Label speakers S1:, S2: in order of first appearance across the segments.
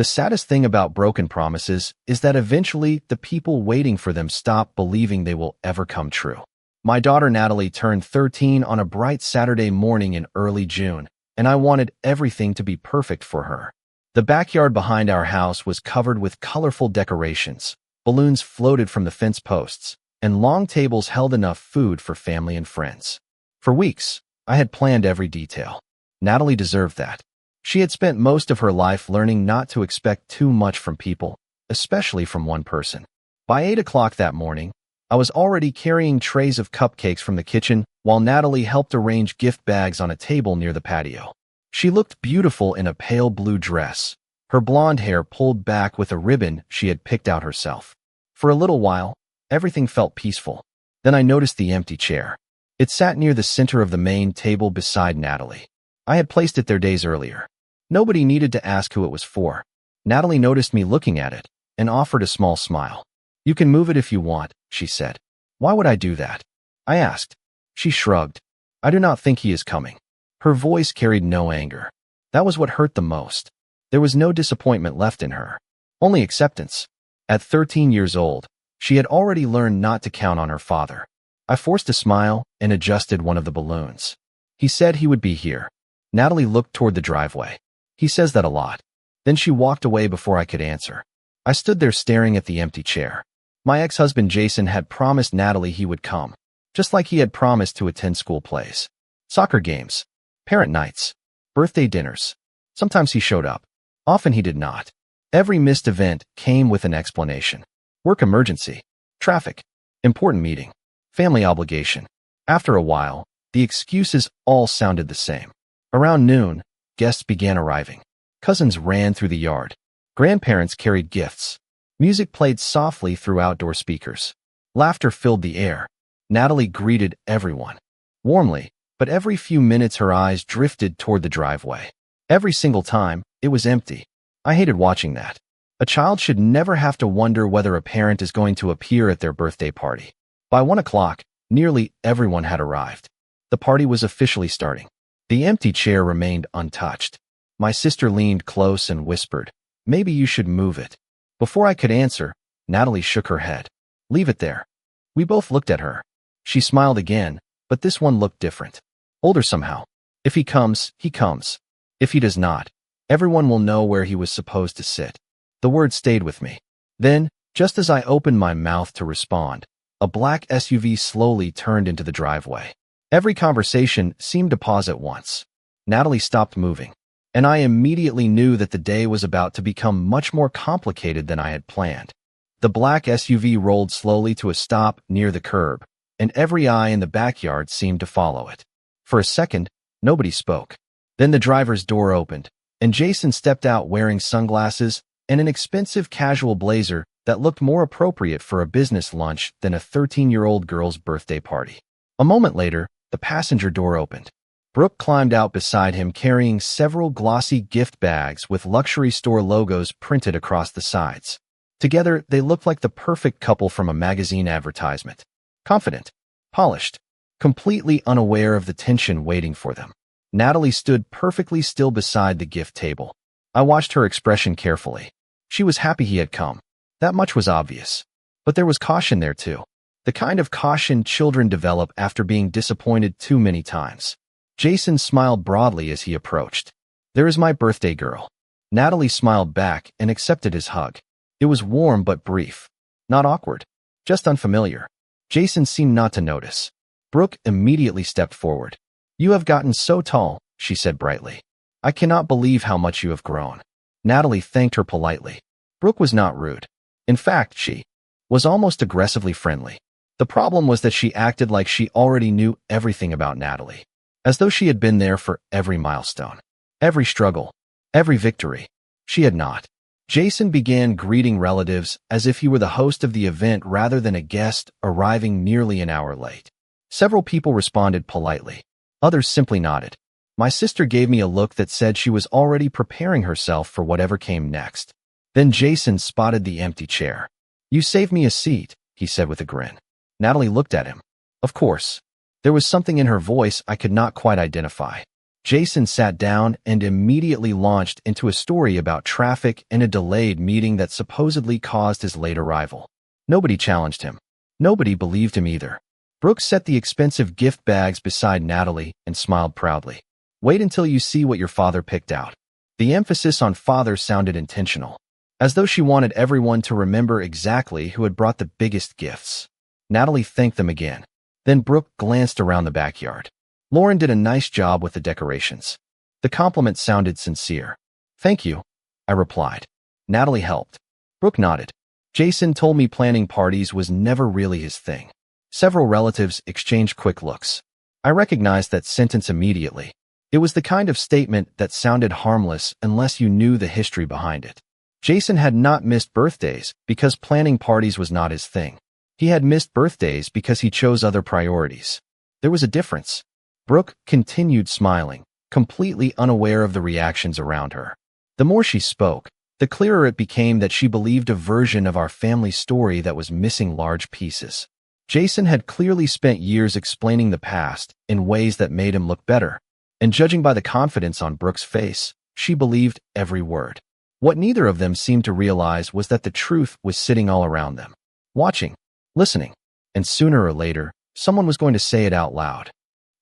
S1: The saddest thing about broken promises is that eventually the people waiting for them stop believing they will ever come true. My daughter Natalie turned 13 on a bright Saturday morning in early June, and I wanted everything to be perfect for her. The backyard behind our house was covered with colorful decorations. Balloons floated from the fence posts, and long tables held enough food for family and friends. For weeks, I had planned every detail. Natalie deserved that. She had spent most of her life learning not to expect too much from people, especially from one person. By 8 o'clock that morning, I was already carrying trays of cupcakes from the kitchen while Natalie helped arrange gift bags on a table near the patio. She looked beautiful in a pale blue dress, her blonde hair pulled back with a ribbon she had picked out herself. For a little while, everything felt peaceful. Then I noticed the empty chair. It sat near the center of the main table beside Natalie. I had placed it there days earlier. Nobody needed to ask who it was for. Natalie noticed me looking at it and offered a small smile. "You can move it if you want," she said. "Why would I do that?" I asked. She shrugged. "I do not think he is coming." Her voice carried no anger. That was what hurt the most. There was no disappointment left in her, only acceptance. At 13 years old, she had already learned not to count on her father. I forced a smile and adjusted one of the balloons. "He said he would be here." Natalie looked toward the driveway. "He says that a lot." Then she walked away before I could answer. I stood there staring at the empty chair. My ex-husband Jason had promised Natalie he would come, just like he had promised to attend school plays, soccer games, parent nights, birthday dinners. Sometimes he showed up. Often he did not. Every missed event came with an explanation. Work emergency, traffic, important meeting, family obligation. After a while, the excuses all sounded the same. Around noon, guests began arriving. Cousins ran through the yard. Grandparents carried gifts. Music played softly through outdoor speakers. Laughter filled the air. Natalie greeted everyone warmly, but every few minutes her eyes drifted toward the driveway. Every single time, it was empty. I hated watching that. A child should never have to wonder whether a parent is going to appear at their birthday party. By 1 o'clock, nearly everyone had arrived. The party was officially starting. The empty chair remained untouched. My sister leaned close and whispered, "Maybe you should move it." Before I could answer, Natalie shook her head. "Leave it there." We both looked at her. She smiled again, but this one looked different. Older somehow. "If he comes, he comes. If he does not, everyone will know where he was supposed to sit." The word stayed with me. Then, just as I opened my mouth to respond, a black SUV slowly turned into the driveway. Every conversation seemed to pause at once. Natalie stopped moving, and I immediately knew that the day was about to become much more complicated than I had planned. The black SUV rolled slowly to a stop near the curb, and every eye in the backyard seemed to follow it. For a second, nobody spoke. Then the driver's door opened, and Jason stepped out wearing sunglasses and an expensive casual blazer that looked more appropriate for a business lunch than a 13-year-old girl's birthday party. A moment later, the passenger door opened. Brooke climbed out beside him carrying several glossy gift bags with luxury store logos printed across the sides. Together, they looked like the perfect couple from a magazine advertisement. Confident, polished, completely unaware of the tension waiting for them. Natalie stood perfectly still beside the gift table. I watched her expression carefully. She was happy he had come. That much was obvious. But there was caution there too. The kind of caution children develop after being disappointed too many times. Jason smiled broadly as he approached. "There is my birthday girl." Natalie smiled back and accepted his hug. It was warm but brief. Not awkward, just unfamiliar. Jason seemed not to notice. Brooke immediately stepped forward. "You have gotten so tall," she said brightly. "I cannot believe how much you have grown." Natalie thanked her politely. Brooke was not rude. In fact, she was almost aggressively friendly. The problem was that she acted like she already knew everything about Natalie, as though she had been there for every milestone, every struggle, every victory. She had not. Jason began greeting relatives as if he were the host of the event rather than a guest arriving nearly an hour late. Several people responded politely. Others simply nodded. My sister gave me a look that said she was already preparing herself for whatever came next. Then Jason spotted the empty chair. "You saved me a seat," he said with a grin. Natalie looked at him. Of course. There was something in her voice I could not quite identify. Jason sat down and immediately launched into a story about traffic and a delayed meeting that supposedly caused his late arrival. Nobody challenged him. Nobody believed him either. Brooke set the expensive gift bags beside Natalie and smiled proudly. Wait until you see what your father picked out. The emphasis on father sounded intentional, as though she wanted everyone to remember exactly who had brought the biggest gifts. Natalie thanked them again. Then Brooke glanced around the backyard. Lauren did a nice job with the decorations. The compliment sounded sincere. Thank you, I replied. Natalie helped. Brooke nodded. Jason told me planning parties was never really his thing. Several relatives exchanged quick looks. I recognized that sentence immediately. It was the kind of statement that sounded harmless unless you knew the history behind it. Jason had not missed birthdays because planning parties was not his thing. He had missed birthdays because he chose other priorities. There was a difference. Brooke continued smiling, completely unaware of the reactions around her. The more she spoke, the clearer it became that she believed a version of our family story that was missing large pieces. Jason had clearly spent years explaining the past in ways that made him look better, and judging by the confidence on Brooke's face, she believed every word. What neither of them seemed to realize was that the truth was sitting all around them, watching, listening, and sooner or later, someone was going to say it out loud.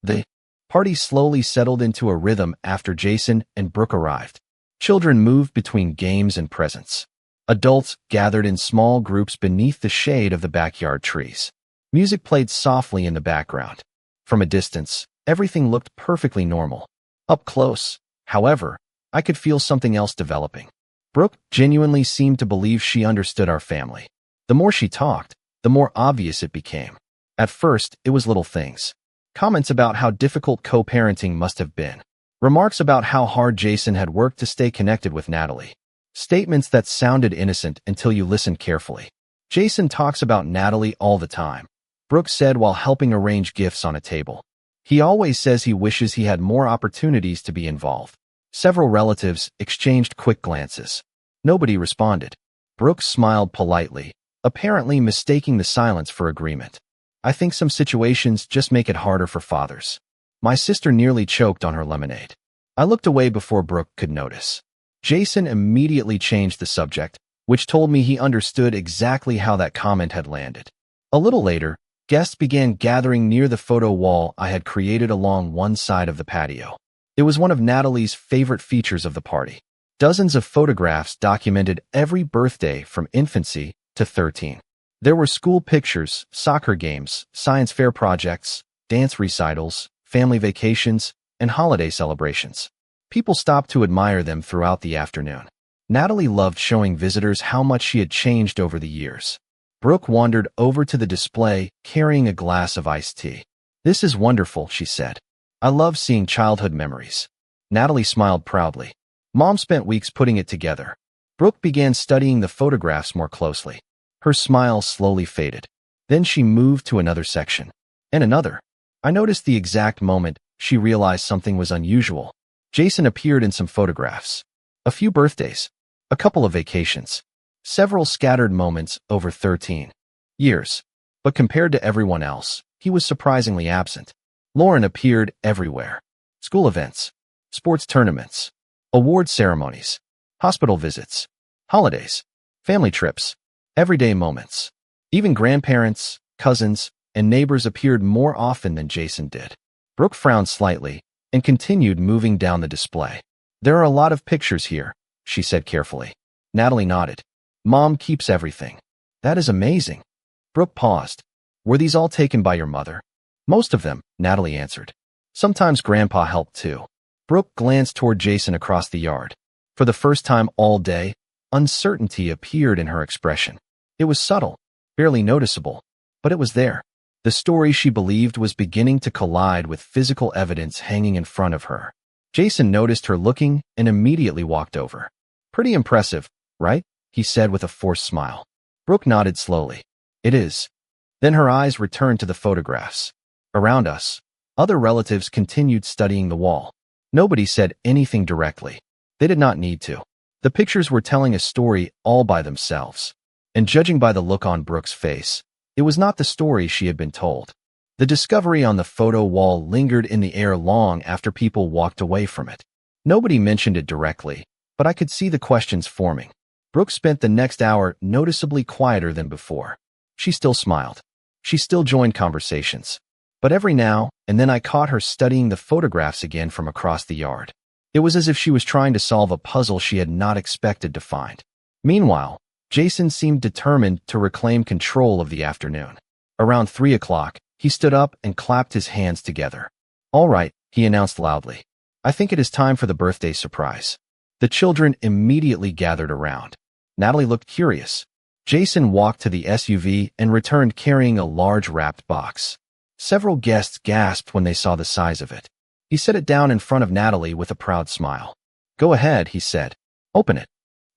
S1: The party slowly settled into a rhythm after Jason and Brooke arrived. Children moved between games and presents. Adults gathered in small groups beneath the shade of the backyard trees. Music played softly in the background. From a distance, everything looked perfectly normal. Up close, however, I could feel something else developing. Brooke genuinely seemed to believe she understood our family. The more she talked, the more obvious it became. At first, it was little things. Comments about how difficult co-parenting must have been. Remarks about how hard Jason had worked to stay connected with Natalie. Statements that sounded innocent until you listened carefully. Jason talks about Natalie all the time, Brooke said while helping arrange gifts on a table. He always says he wishes he had more opportunities to be involved. Several relatives exchanged quick glances. Nobody responded. Brooke smiled politely, apparently mistaking the silence for agreement. I think some situations just make it harder for fathers. My sister nearly choked on her lemonade. I looked away before Brooke could notice. Jason immediately changed the subject, which told me he understood exactly how that comment had landed. A little later, guests began gathering near the photo wall I had created along one side of the patio. It was one of Natalie's favorite features of the party. Dozens of photographs documented every birthday from infancy to 13. There were school pictures, soccer games, science fair projects, dance recitals, family vacations, and holiday celebrations. People stopped to admire them throughout the afternoon. Natalie loved showing visitors how much she had changed over the years. Brooke wandered over to the display, carrying a glass of iced tea. "This is wonderful," she said. "I love seeing childhood memories." Natalie smiled proudly. Mom spent weeks putting it together. Brooke began studying the photographs more closely. Her smile slowly faded. Then she moved to another section. And another. I noticed the exact moment she realized something was unusual. Jason appeared in some photographs. A few birthdays. A couple of vacations. Several scattered moments over 13 years. But compared to everyone else, he was surprisingly absent. Lauren appeared everywhere. School events. Sports tournaments. Award ceremonies. Hospital visits. Holidays. Family trips. Everyday moments. Even grandparents, cousins, and neighbors appeared more often than Jason did. Brooke frowned slightly and continued moving down the display. "There are a lot of pictures here," she said carefully. Natalie nodded. "Mom keeps everything." "That is amazing." Brooke paused. "Were these all taken by your mother?" "Most of them," Natalie answered. "Sometimes Grandpa helped too." Brooke glanced toward Jason across the yard. For the first time all day, uncertainty appeared in her expression. It was subtle, barely noticeable, but it was there. The story she believed was beginning to collide with physical evidence hanging in front of her. Jason noticed her looking and immediately walked over. "Pretty impressive, right?" he said with a forced smile. Brooke nodded slowly. "It is." Then her eyes returned to the photographs. Around us, other relatives continued studying the wall. Nobody said anything directly. They did not need to. The pictures were telling a story all by themselves. And judging by the look on Brooke's face, it was not the story she had been told. The discovery on the photo wall lingered in the air long after people walked away from it. Nobody mentioned it directly, but I could see the questions forming. Brooke spent the next hour noticeably quieter than before. She still smiled. She still joined conversations. But every now and then I caught her studying the photographs again from across the yard. It was as if she was trying to solve a puzzle she had not expected to find. Meanwhile, Jason seemed determined to reclaim control of the afternoon. Around 3 o'clock, he stood up and clapped his hands together. "All right," he announced loudly. "I think it is time for the birthday surprise." The children immediately gathered around. Natalie looked curious. Jason walked to the SUV and returned carrying a large wrapped box. Several guests gasped when they saw the size of it. He set it down in front of Natalie with a proud smile. "Go ahead," he said. "Open it."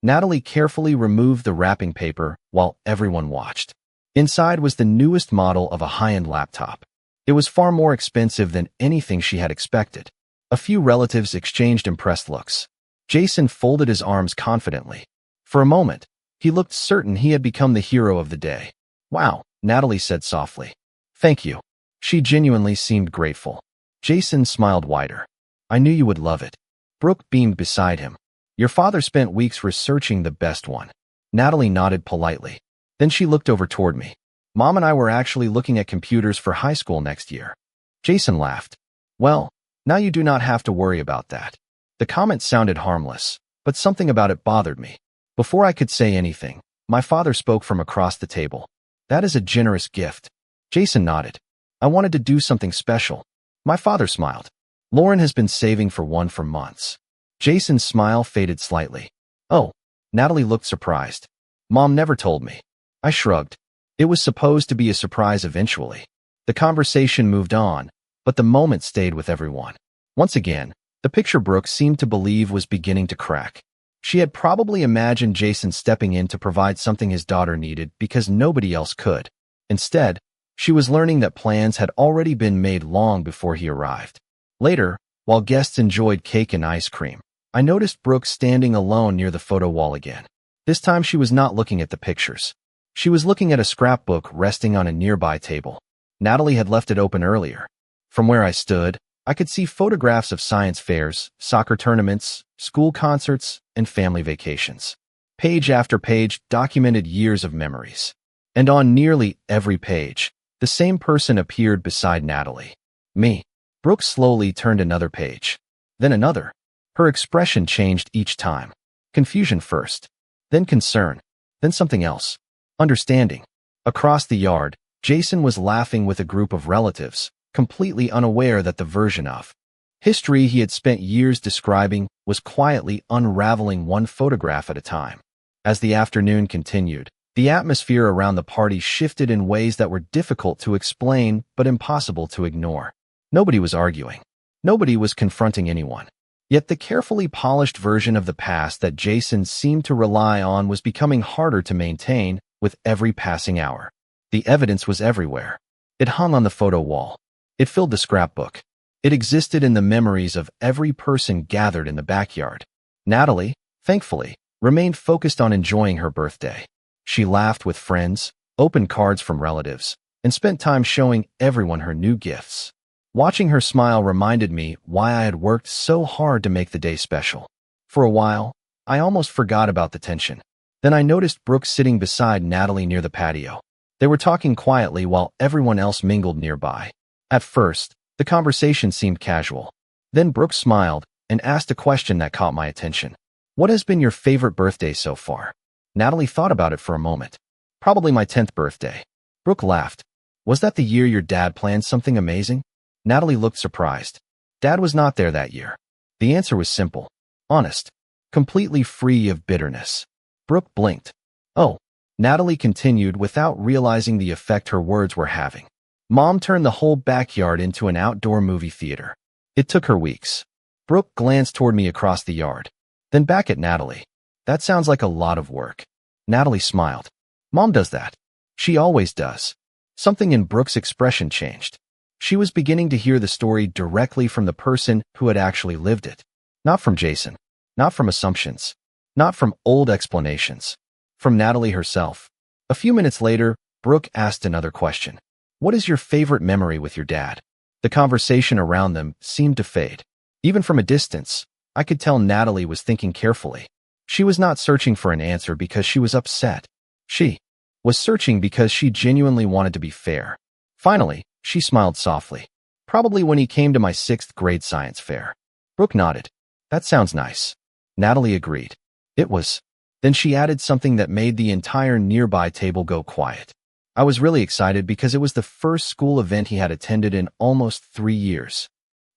S1: Natalie carefully removed the wrapping paper while everyone watched. Inside was the newest model of a high-end laptop. It was far more expensive than anything she had expected. A few relatives exchanged impressed looks. Jason folded his arms confidently. For a moment, he looked certain he had become the hero of the day. "Wow," Natalie said softly. "Thank you." She genuinely seemed grateful. Jason smiled wider. "I knew you would love it." Brooke beamed beside him. "Your father spent weeks researching the best one." Natalie nodded politely. Then she looked over toward me. "Mom and I were actually looking at computers for high school next year." Jason laughed. "Well, now you do not have to worry about that." The comment sounded harmless, but something about it bothered me. Before I could say anything, my father spoke from across the table. "That is a generous gift." Jason nodded. "I wanted to do something special." My father smiled. "Lauren has been saving for one for months." Jason's smile faded slightly. "Oh." Natalie looked surprised. "Mom never told me." I shrugged. It was supposed to be a surprise eventually. The conversation moved on, but the moment stayed with everyone. Once again, the picture Brooke seemed to believe was beginning to crack. She had probably imagined Jason stepping in to provide something his daughter needed because nobody else could. Instead, she was learning that plans had already been made long before he arrived. Later, while guests enjoyed cake and ice cream, I noticed Brooke standing alone near the photo wall again. This time she was not looking at the pictures. She was looking at a scrapbook resting on a nearby table. Natalie had left it open earlier. From where I stood, I could see photographs of science fairs, soccer tournaments, school concerts, and family vacations. Page after page documented years of memories. And on nearly every page, the same person appeared beside Natalie. Me. Brooke slowly turned another page. Then another. Her expression changed each time. Confusion first. Then concern. Then something else. Understanding. Across the yard, Jason was laughing with a group of relatives, completely unaware that the version of history he had spent years describing was quietly unraveling one photograph at a time. As the afternoon continued, the atmosphere around the party shifted in ways that were difficult to explain but impossible to ignore. Nobody was arguing. Nobody was confronting anyone. Yet the carefully polished version of the past that Jason seemed to rely on was becoming harder to maintain with every passing hour. The evidence was everywhere. It hung on the photo wall. It filled the scrapbook. It existed in the memories of every person gathered in the backyard. Natalie, thankfully, remained focused on enjoying her birthday. She laughed with friends, opened cards from relatives, and spent time showing everyone her new gifts. Watching her smile reminded me why I had worked so hard to make the day special. For a while, I almost forgot about the tension. Then I noticed Brooke sitting beside Natalie near the patio. They were talking quietly while everyone else mingled nearby. At first, the conversation seemed casual. Then Brooke smiled and asked a question that caught my attention. "What has been your favorite birthday so far?" Natalie thought about it for a moment. "Probably my 10th birthday." Brooke laughed. "Was that the year your dad planned something amazing?" Natalie looked surprised. "Dad was not there that year." The answer was simple, honest, completely free of bitterness. Brooke blinked. "Oh," Natalie continued without realizing the effect her words were having. "Mom turned the whole backyard into an outdoor movie theater. It took her weeks." Brooke glanced toward me across the yard, then back at Natalie. "That sounds like a lot of work." Natalie smiled. "Mom does that. She always does." Something in Brooke's expression changed. She was beginning to hear the story directly from the person who had actually lived it. Not from Jason. Not from assumptions. Not from old explanations. From Natalie herself. A few minutes later, Brooke asked another question. What is your favorite memory with your dad? The conversation around them seemed to fade. Even from a distance, I could tell Natalie was thinking carefully. She was not searching for an answer because she was upset. She was searching because she genuinely wanted to be fair. Finally, she smiled softly. Probably when he came to my 6th grade science fair. Brooke nodded. That sounds nice. Natalie agreed. It was. Then she added something that made the entire nearby table go quiet. I was really excited because it was the first school event he had attended in almost 3 years.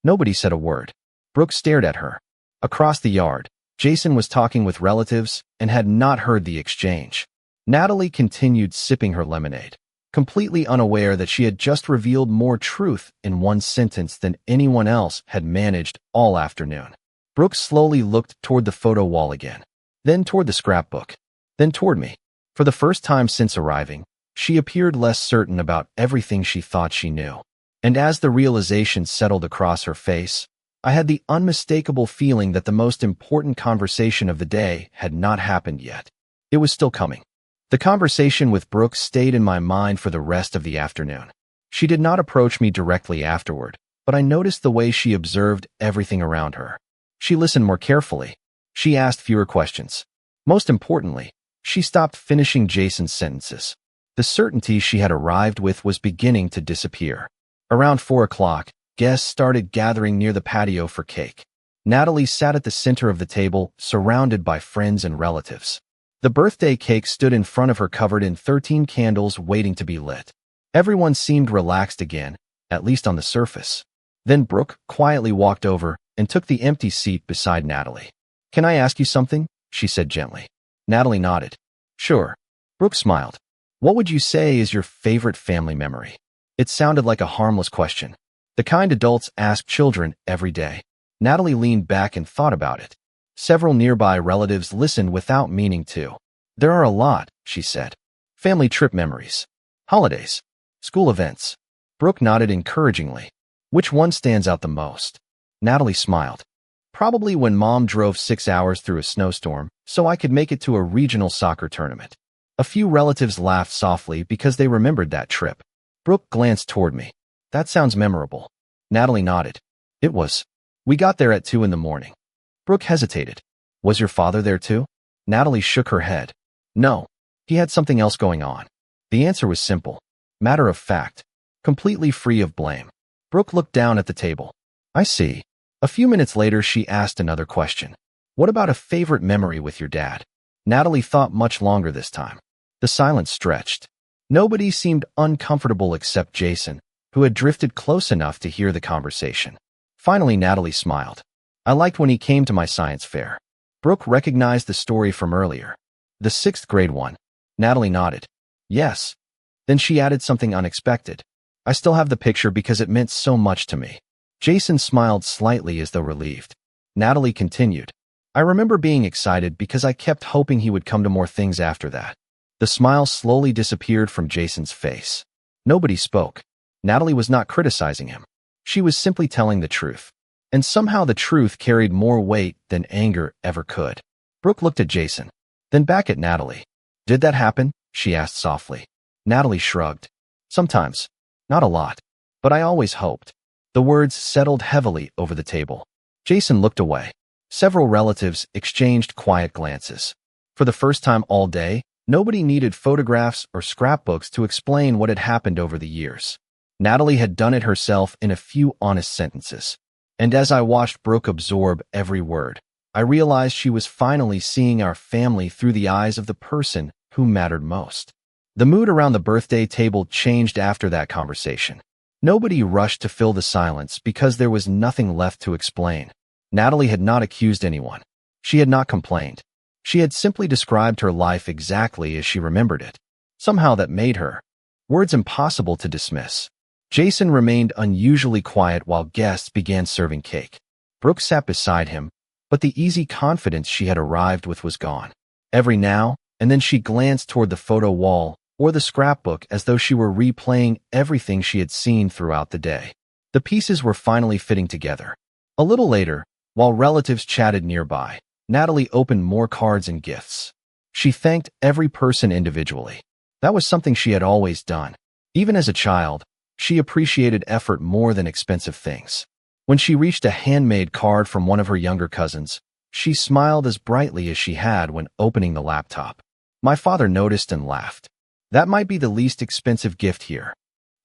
S1: Nobody said a word. Brooke stared at her. Across the yard, Jason was talking with relatives and had not heard the exchange. Natalie continued sipping her lemonade, completely unaware that she had just revealed more truth in one sentence than anyone else had managed all afternoon. Brooke slowly looked toward the photo wall again, then toward the scrapbook, then toward me. For the first time since arriving, she appeared less certain about everything she thought she knew. And as the realization settled across her face, I had the unmistakable feeling that the most important conversation of the day had not happened yet. It was still coming. The conversation with Brooke stayed in my mind for the rest of the afternoon. She did not approach me directly afterward, but I noticed the way she observed everything around her. She listened more carefully. She asked fewer questions. Most importantly, she stopped finishing Jason's sentences. The certainty she had arrived with was beginning to disappear. Around 4 o'clock, guests started gathering near the patio for cake. Natalie sat at the center of the table, surrounded by friends and relatives. The birthday cake stood in front of her covered in 13 candles waiting to be lit. Everyone seemed relaxed again, at least on the surface. Then Brooke quietly walked over and took the empty seat beside Natalie. "Can I ask you something?" she said gently. Natalie nodded. "Sure." Brooke smiled. "What would you say is your favorite family memory?" It sounded like a harmless question, the kind adults ask children every day. Natalie leaned back and thought about it. Several nearby relatives listened without meaning to. "There are a lot," she said. "Family trip memories, holidays, school events." Brooke nodded encouragingly. "Which one stands out the most?" Natalie smiled. "Probably when Mom drove 6 hours through a snowstorm so I could make it to a regional soccer tournament." A few relatives laughed softly because they remembered that trip. Brooke glanced toward me. "That sounds memorable." Natalie nodded. "It was. We got there at 2 in the morning." Brooke hesitated. "Was your father there too?" Natalie shook her head. "No. He had something else going on." The answer was simple. Matter of fact. Completely free of blame. Brooke looked down at the table. "I see." A few minutes later, she asked another question. "What about a favorite memory with your dad?" Natalie thought much longer this time. The silence stretched. Nobody seemed uncomfortable except Jason, who had drifted close enough to hear the conversation. Finally, Natalie smiled. "I liked when he came to my science fair." Brooke recognized the story from earlier. "The 6th grade one." Natalie nodded. "Yes." Then she added something unexpected. "I still have the picture because it meant so much to me." Jason smiled slightly as though relieved. Natalie continued. "I remember being excited because I kept hoping he would come to more things after that." The smile slowly disappeared from Jason's face. Nobody spoke. Natalie was not criticizing him. She was simply telling the truth. And somehow the truth carried more weight than anger ever could. Brooke looked at Jason, then back at Natalie. "Did that happen?" she asked softly. Natalie shrugged. "Sometimes. Not a lot. But I always hoped." The words settled heavily over the table. Jason looked away. Several relatives exchanged quiet glances. For the first time all day, nobody needed photographs or scrapbooks to explain what had happened over the years. Natalie had done it herself in a few honest sentences. And as I watched Brooke absorb every word, I realized she was finally seeing our family through the eyes of the person who mattered most. The mood around the birthday table changed after that conversation. Nobody rushed to fill the silence because there was nothing left to explain. Natalie had not accused anyone. She had not complained. She had simply described her life exactly as she remembered it. Somehow that made her words impossible to dismiss. Jason remained unusually quiet while guests began serving cake. Brooke sat beside him, but the easy confidence she had arrived with was gone. Every now and then she glanced toward the photo wall or the scrapbook as though she were replaying everything she had seen throughout the day. The pieces were finally fitting together. A little later, while relatives chatted nearby, Natalie opened more cards and gifts. She thanked every person individually. That was something she had always done. Even as a child, She appreciated effort more than expensive things. When she reached a handmade card from one of her younger cousins, she smiled as brightly as she had when opening the laptop. My father noticed and laughed. That might be the least expensive gift here.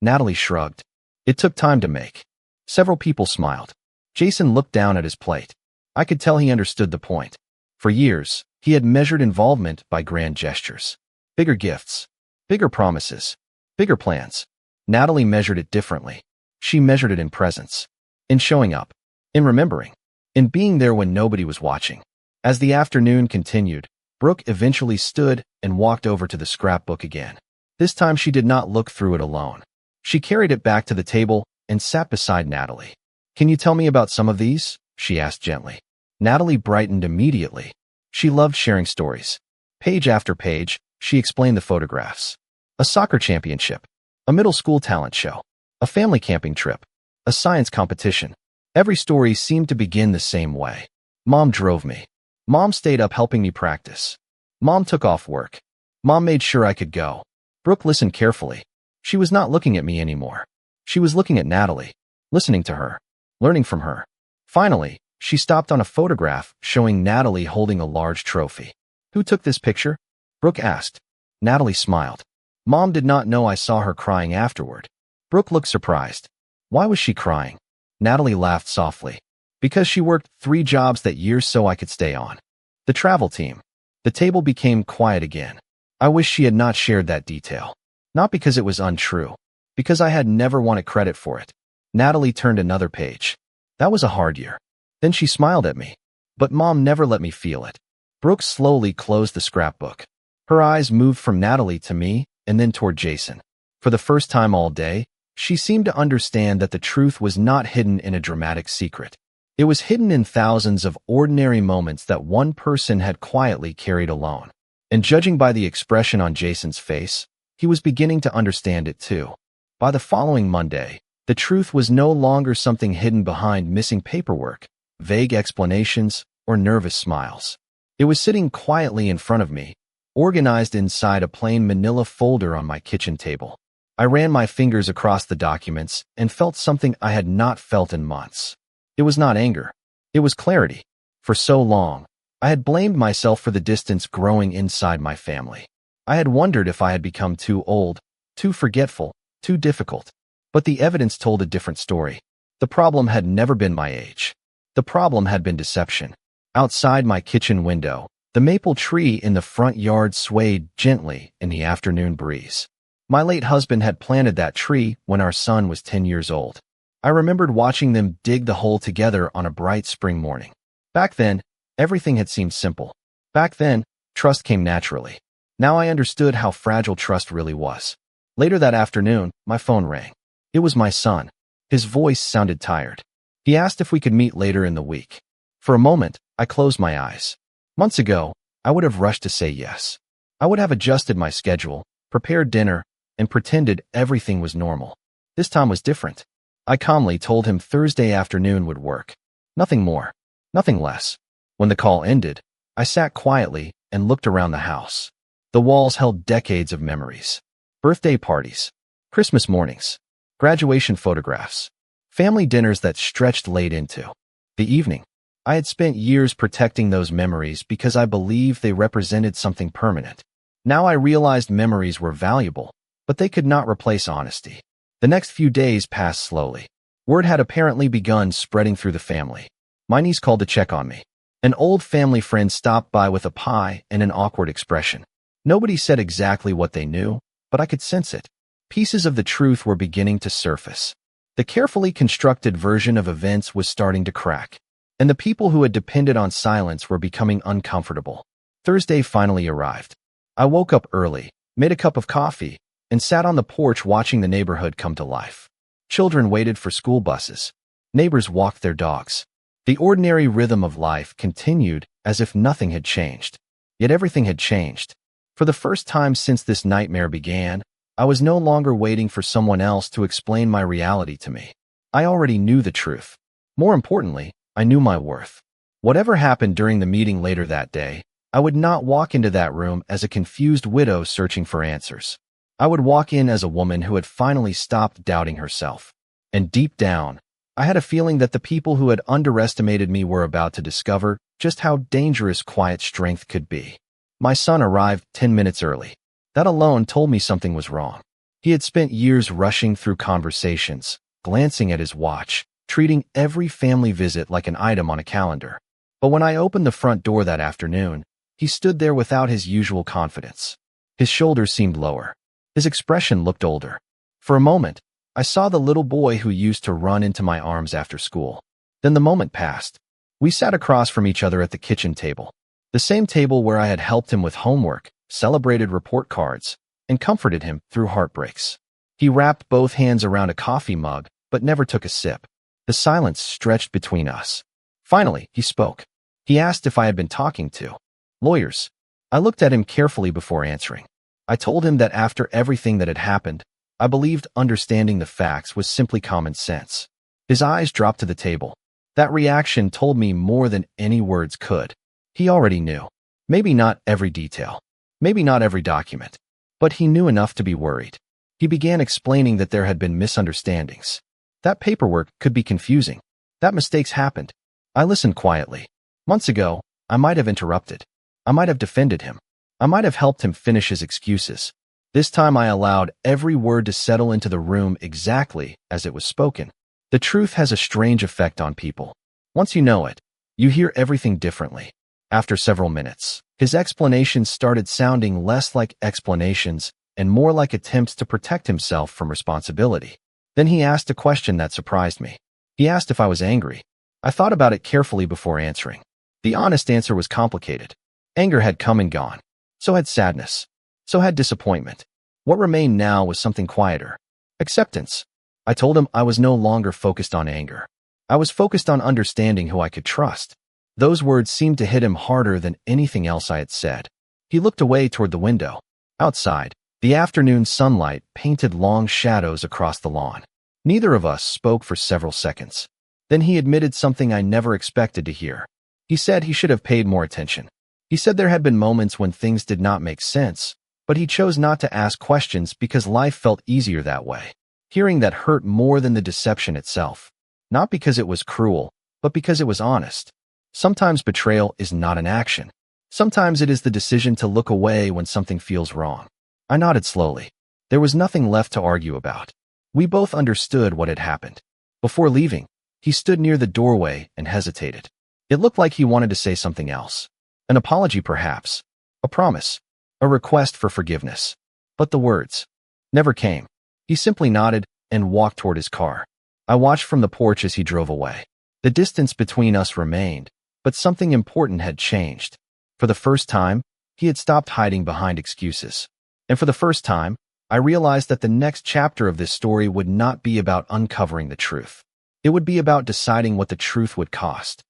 S1: Natalie shrugged. It took time to make. Several people smiled. Jason looked down at his plate. I could tell he understood the point. For years, he had measured involvement by grand gestures. Bigger gifts, bigger promises, bigger plans. Natalie measured it differently. She measured it in presence, in showing up, in remembering, in being there when nobody was watching. As the afternoon continued, Brooke eventually stood and walked over to the scrapbook again. This time she did not look through it alone. She carried it back to the table and sat beside Natalie. Can you tell me about some of these? She asked gently. Natalie brightened immediately. She loved sharing stories. Page after page, she explained the photographs. A soccer championship, a middle school talent show, a family camping trip, a science competition. Every story seemed to begin the same way. Mom drove me. Mom stayed up helping me practice. Mom took off work. Mom made sure I could go. Brooke listened carefully. She was not looking at me anymore. She was looking at Natalie, listening to her, learning from her. Finally, she stopped on a photograph showing Natalie holding a large trophy. Who took this picture? Brooke asked. Natalie smiled. Mom did not know I saw her crying afterward. Brooke looked surprised. Why was she crying? Natalie laughed softly. Because she worked 3 jobs that year so I could stay on. The travel team. The table became quiet again. I wish she had not shared that detail. Not because it was untrue, because I had never wanted credit for it. Natalie turned another page. That was a hard year. Then she smiled at me. But Mom never let me feel it. Brooke slowly closed the scrapbook. Her eyes moved from Natalie to me and then toward Jason. For the first time all day, she seemed to understand that the truth was not hidden in a dramatic secret. It was hidden in thousands of ordinary moments that one person had quietly carried alone. And judging by the expression on Jason's face, he was beginning to understand it too. By the following Monday, the truth was no longer something hidden behind missing paperwork, vague explanations, or nervous smiles. It was sitting quietly in front of me, organized inside a plain manila folder on my kitchen table. I ran my fingers across the documents and felt something I had not felt in months. It was not anger. It was clarity. For so long, I had blamed myself for the distance growing inside my family. I had wondered if I had become too old, too forgetful, too difficult. But the evidence told a different story. The problem had never been my age. The problem had been deception. Outside my kitchen window, the maple tree in the front yard swayed gently in the afternoon breeze. My late husband had planted that tree when our son was 10 years old. I remembered watching them dig the hole together on a bright spring morning. Back then, everything had seemed simple. Back then, trust came naturally. Now I understood how fragile trust really was. Later that afternoon, my phone rang. It was my son. His voice sounded tired. He asked if we could meet later in the week. For a moment, I closed my eyes. Months ago, I would have rushed to say yes. I would have adjusted my schedule, prepared dinner, and pretended everything was normal. This time was different. I calmly told him Thursday afternoon would work. Nothing more, nothing less. When the call ended, I sat quietly and looked around the house. The walls held decades of memories. Birthday parties, Christmas mornings, graduation photographs, family dinners that stretched late into the evening. I had spent years protecting those memories because I believed they represented something permanent. Now I realized memories were valuable, but they could not replace honesty. The next few days passed slowly. Word had apparently begun spreading through the family. My niece called to check on me. An old family friend stopped by with a pie and an awkward expression. Nobody said exactly what they knew, but I could sense it. Pieces of the truth were beginning to surface. The carefully constructed version of events was starting to crack, and the people who had depended on silence were becoming uncomfortable. Thursday finally arrived. I woke up early, made a cup of coffee, and sat on the porch watching the neighborhood come to life. Children waited for school buses. Neighbors walked their dogs. The ordinary rhythm of life continued as if nothing had changed. Yet everything had changed. For the first time since this nightmare began, I was no longer waiting for someone else to explain my reality to me. I already knew the truth. More importantly, I knew my worth. Whatever happened during the meeting later that day, I would not walk into that room as a confused widow searching for answers. I would walk in as a woman who had finally stopped doubting herself. And deep down, I had a feeling that the people who had underestimated me were about to discover just how dangerous quiet strength could be. My son arrived 10 minutes early. That alone told me something was wrong. He had spent years rushing through conversations, glancing at his watch, treating every family visit like an item on a calendar. But when I opened the front door that afternoon, he stood there without his usual confidence. His shoulders seemed lower. His expression looked older. For a moment, I saw the little boy who used to run into my arms after school. Then the moment passed. We sat across from each other at the kitchen table, the same table where I had helped him with homework, celebrated report cards, and comforted him through heartbreaks. He wrapped both hands around a coffee mug, but never took a sip. The silence stretched between us. Finally, he spoke. He asked if I had been talking to lawyers. I looked at him carefully before answering. I told him that after everything that had happened, I believed understanding the facts was simply common sense. His eyes dropped to the table. That reaction told me more than any words could. He already knew. Maybe not every detail. Maybe not every document. But he knew enough to be worried. He began explaining that there had been misunderstandings. That paperwork could be confusing. That mistakes happened. I listened quietly. Months ago, I might have interrupted. I might have defended him. I might have helped him finish his excuses. This time I allowed every word to settle into the room exactly as it was spoken. The truth has a strange effect on people. Once you know it, you hear everything differently. After several minutes, his explanations started sounding less like explanations and more like attempts to protect himself from responsibility. Then he asked a question that surprised me. He asked if I was angry. I thought about it carefully before answering. The honest answer was complicated. Anger had come and gone. So had sadness. So had disappointment. What remained now was something quieter. Acceptance. I told him I was no longer focused on anger. I was focused on understanding who I could trust. Those words seemed to hit him harder than anything else I had said. He looked away toward the window. Outside, the afternoon sunlight painted long shadows across the lawn. Neither of us spoke for several seconds. Then he admitted something I never expected to hear. He said he should have paid more attention. He said there had been moments when things did not make sense, but he chose not to ask questions because life felt easier that way. Hearing that hurt more than the deception itself. Not because it was cruel, but because it was honest. Sometimes betrayal is not an action. Sometimes it is the decision to look away when something feels wrong. I nodded slowly. There was nothing left to argue about. We both understood what had happened. Before leaving, he stood near the doorway and hesitated. It looked like he wanted to say something else. An apology perhaps. A promise. A request for forgiveness. But the words never came. He simply nodded and walked toward his car. I watched from the porch as he drove away. The distance between us remained, but something important had changed. For the first time, he had stopped hiding behind excuses. And for the first time, I realized that the next chapter of this story would not be about uncovering the truth. It would be about deciding what the truth would cost.